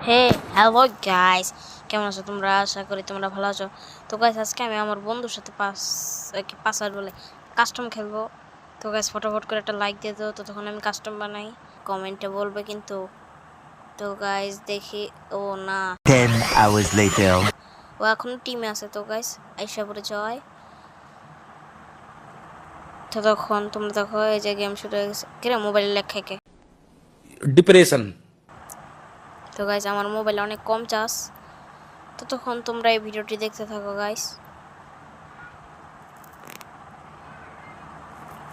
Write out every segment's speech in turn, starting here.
হে hello guys, কেমন আছো তোমরা? আশা করি তোমরা ভালো আছো। তো গাইস, আজকে আমি আমার বন্ধুর সাথে পাসার বলে কাস্টম খেলবো। তো গাইস, ফটাফট করে একটা লাইক দিয়ে দাও, তখন আমি কাস্টম বানাই। কমেন্টে বলবে কিন্তু। তো গাইস দেখি, ও না, 10 hours later. ও এখনো টিমে আছে। তো গাইস আইসা পড়ে যায়। তো তখন তোমরা দেখো এই যে গেম শুরু হয়ে গেছে। কিরে মোবাইলে লেখা কে? ডিপ্রেশন। তো গাইস আমার মোবাইলে অনেক কম চার্জ। তো তখন তোমরা এই ভিডিওটি দেখতে থাকো গাইস।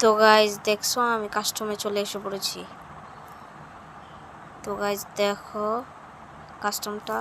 তো গাইজ দেখছো আমি কাস্টমে চলে এসে পড়েছি। তো গাইজ দেখো কাস্টমটা।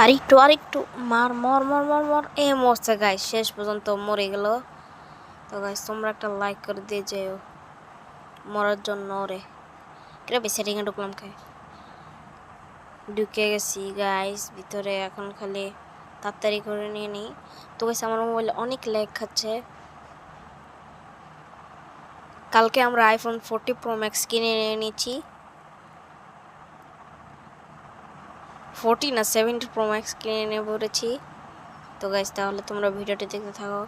আরেকটু মার মর মর মর মর এ মরছে গাইস, শেষ পর্যন্ত মরে গেল। তো গাইস তোমরা একটা লাইক করে দিয়ে যেও মরার জন্য। ওরে কিরে সেটিংয়ে ঢুকলাম খাই, ঢুকে গেছি গাইস ভিতরে। এখন খালি তাড়াতাড়ি করে নিয়ে নিই। তো গাইস আমার মোবাইলে অনেক ল্যাগ খাচ্ছে। কালকে আমরা আইফোন 40 প্রো ম্যাক্স কিনে নিয়েছি। 40 না 70 প্রো ম্যাক্স কিনে নিয়ে পড়েছি। তো গাইস তাহলে তোমরা ভিডিওটি দেখতে থাকো।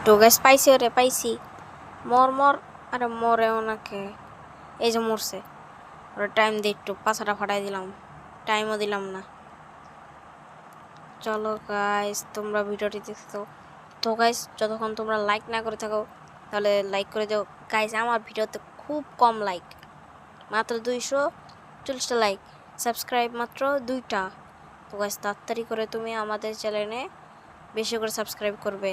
তো গাইস পাইছি, ওরে পাইছি। মর মর, আরে মরে ওনাকে, এই যে মরছে। ওরে টাইম দিয়ে একটু পাছাটা ফাটাই দিলাম, টাইমও দিলাম না। চলো গাইস তোমরা ভিডিওটি দেখতে। তো গাইস যতক্ষণ তোমরা লাইক না করে থাকো তাহলে লাইক করে দাও গাইস। আমার ভিডিওতে খুব কম লাইক, মাত্র 240টা লাইক, সাবস্ক্রাইব মাত্র 2টা। তো গাইস তাড়াতাড়ি করে তুমি আমাদের চ্যানেলে বেশি করে সাবস্ক্রাইব করবে।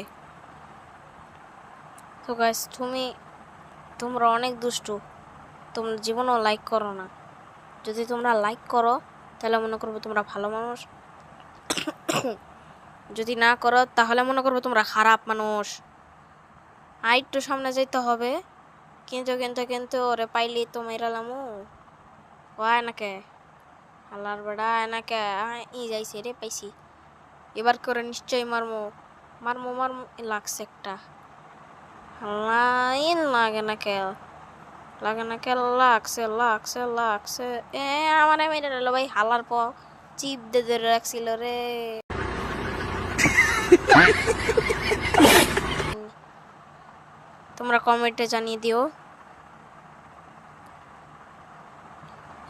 তো গাইস তোমরা অনেক দুষ্টু, তোমরা জীবনেও লাইক করো না। যদি তোমরা লাইক করো তাহলে মনে করবো তোমরা ভালো মানুষ, যদি না করো তাহলে মনে করবো তোমরা খারাপ মানুষ। আর একটু সামনে যেতে হবে, কিন্তু কিন্তু কিন্তু ওরে পাইলি তো মেরালামু। ও আয় নাকে হালার বেড়া, আয় নাকে ই যাইছে রে, পাইছি। এবার করে নিশ্চয়ই মারমো মারমো মারমো। লাগছে একটা, লাইন লাগে না কে, লাগে না কে, লাগছে লাগছে লাগছে। আমার মেরে নিল ভাই, হালার প চিপ দে ধরে রাখছিল রে। তোমরা কমেন্টে জানিয়ে দিও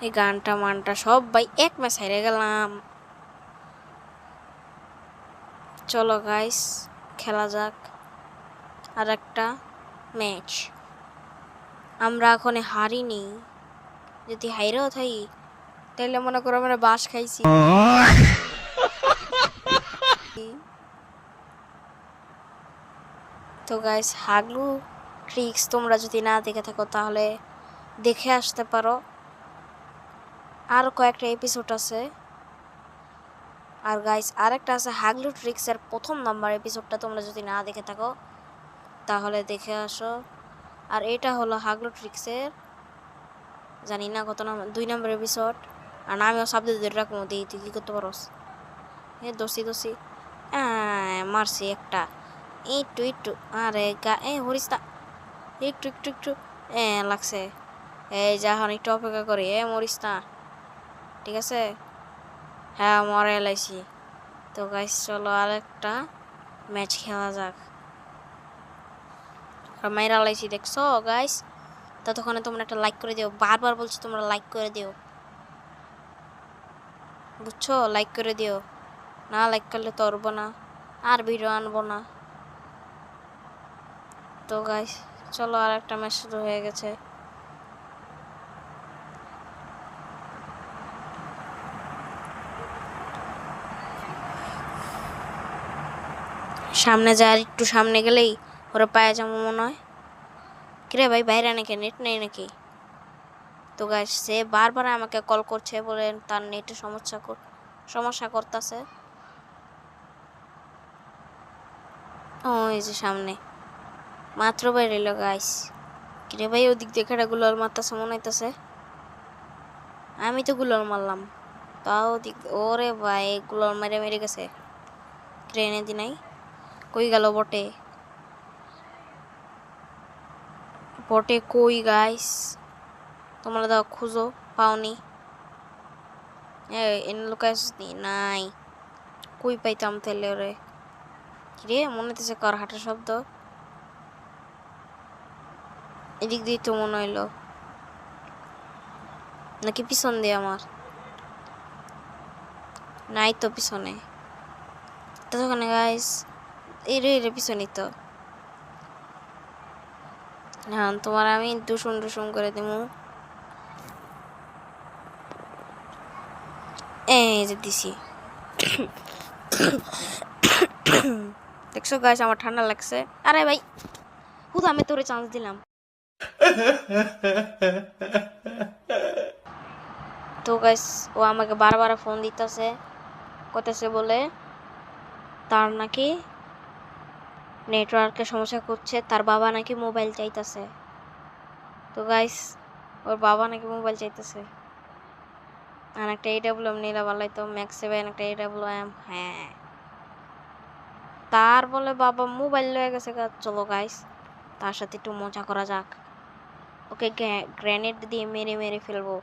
এই গানটা মানটা সব ভাই এক ম্যাচ হেরে গেলাম। চলো গাইস খেলা যাক আর একটা ম্যাচ। আমরা এখন হারিনি, যদি হাইরেও থাকি তাহলে মনে করো আমরা বাস খাইছি। তো গাইস হাগলু ট্রিক্স তোমরা যদি না দেখে থাকো তাহলে দেখে আসতে পারো, আরও কয়েকটা এপিসোড আছে। আর গাইস আরেকটা আছে হাগলু ট্রিক্সের 1ম নাম্বার এপিসোডটা তোমরা যদি না দেখে থাকো তাহলে দেখে আসো। আর এটা হলো হাগলু ট্রিক্সের জানি না কত নাম্বার 2 নাম্বার এপিসোড। আর আমিও শব্দ ধরে রাখবো, দিই তুই কী করতে পারোস। দোষী মারছি একটা একটু আরে হরিস্তা একটু লাগছে। এই যা একটু অপেক্ষা করি, মরিস না, ঠিক আছে? হ্যাঁ মরে এলাইছি। তো গাইস চলো আরেকটা ম্যাচ খেলা যাক। মাইরা লাইছি দেখছো গাইস? ততক্ষণে তোমরা একটা লাইক করে দিও, বারবার বলছি তোমরা লাইক করে দিও, বুঝছো? লাইক করে দিও, না লাইক করলে তো পারবো না, আর ভিডিও আনবো না। তো গাইস চলো আর একটা ম্যাচ শুরু হয়ে গেছে। সামনে যা, আর একটু সামনে গেলেই ওরা পায়ে যাবো মনে হয়। কিরে ভাই বাইরে নাকি নেট নেই নাকি? তো গাইস সে বারবার আমাকে কল করছে, বলে তার নেটে সমস্যা করতেছে। ওই যে সামনে মাত্র বেরিল গাইস। কিরে ভাই ওদিক দিয়ে গুলোর মারতেছে মনে হইতেছে। আমি তো গুলোর মারলাম, তাও ওদিক ওরে ভাই গুলোর মেরে গেছে। ট্রেনে দি নাই, কই গেল বটে কই গাইস? তোমরা দাও খুঁজো, পাওনি? এনে লুকাইস নাই, কই পাইতাম তাহলে ওরে? কিরে মনে হইতেছে কার হাঁটার শব্দ, এদিক দিয়ে তো মনে হইলো, নাকি পিছন দিয়ে আমার? নাই তো পিছনে, ততক্ষণে গাইস এরে পিছনেই তো। হ্যাঁ তোমার আমি ডুসুম করে দেবো। এই যে দিছি। দেখছো গাইস আমার ঠান্ডা লাগছে। আরে ভাই হুদা আমি তোরে চান্স দিলাম। তো গাইস ও আমাকে বারবার ফোন দিতেছে, করতেছে বলে তার নাকি নেটওয়ার্কের সমস্যা করছে, তার বাবা নাকি মোবাইল চাইতেছে। তো গাইস ওর বাবা নাকি মোবাইল চাইতেছে। আর একটা AWM নিলে ভালোই তো, ম্যাক্স 7 একটা AWM। হ্যাঁ তার বলে বাবা মোবাইল লয়ে গেছে। চলো গাইস তার সাথে একটু মজা করা যাক। ওকে গ্রেনেড দিয়ে মেরে ফেলবো।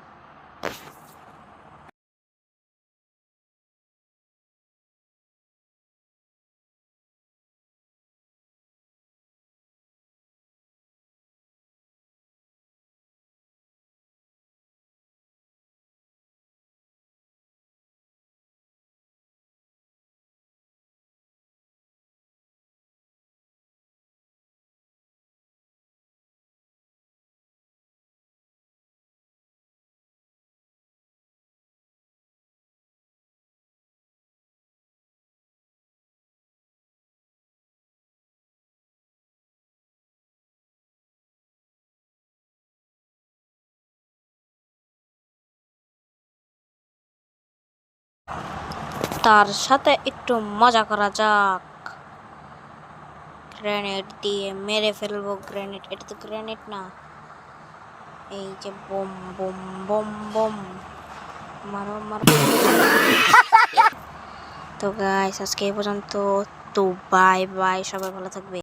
তার সাথে একটু মজা করা যাক। গ্রেনেড দিয়ে মেরে ফেলবো। গ্রেনেড, এটা তো গ্রেনেড না, এই যে বোম বোম বোম বোম, মারো। তো গাইস আজকে এই পর্যন্ত। তো বাই বাই, সবাই ভালো থাকবে।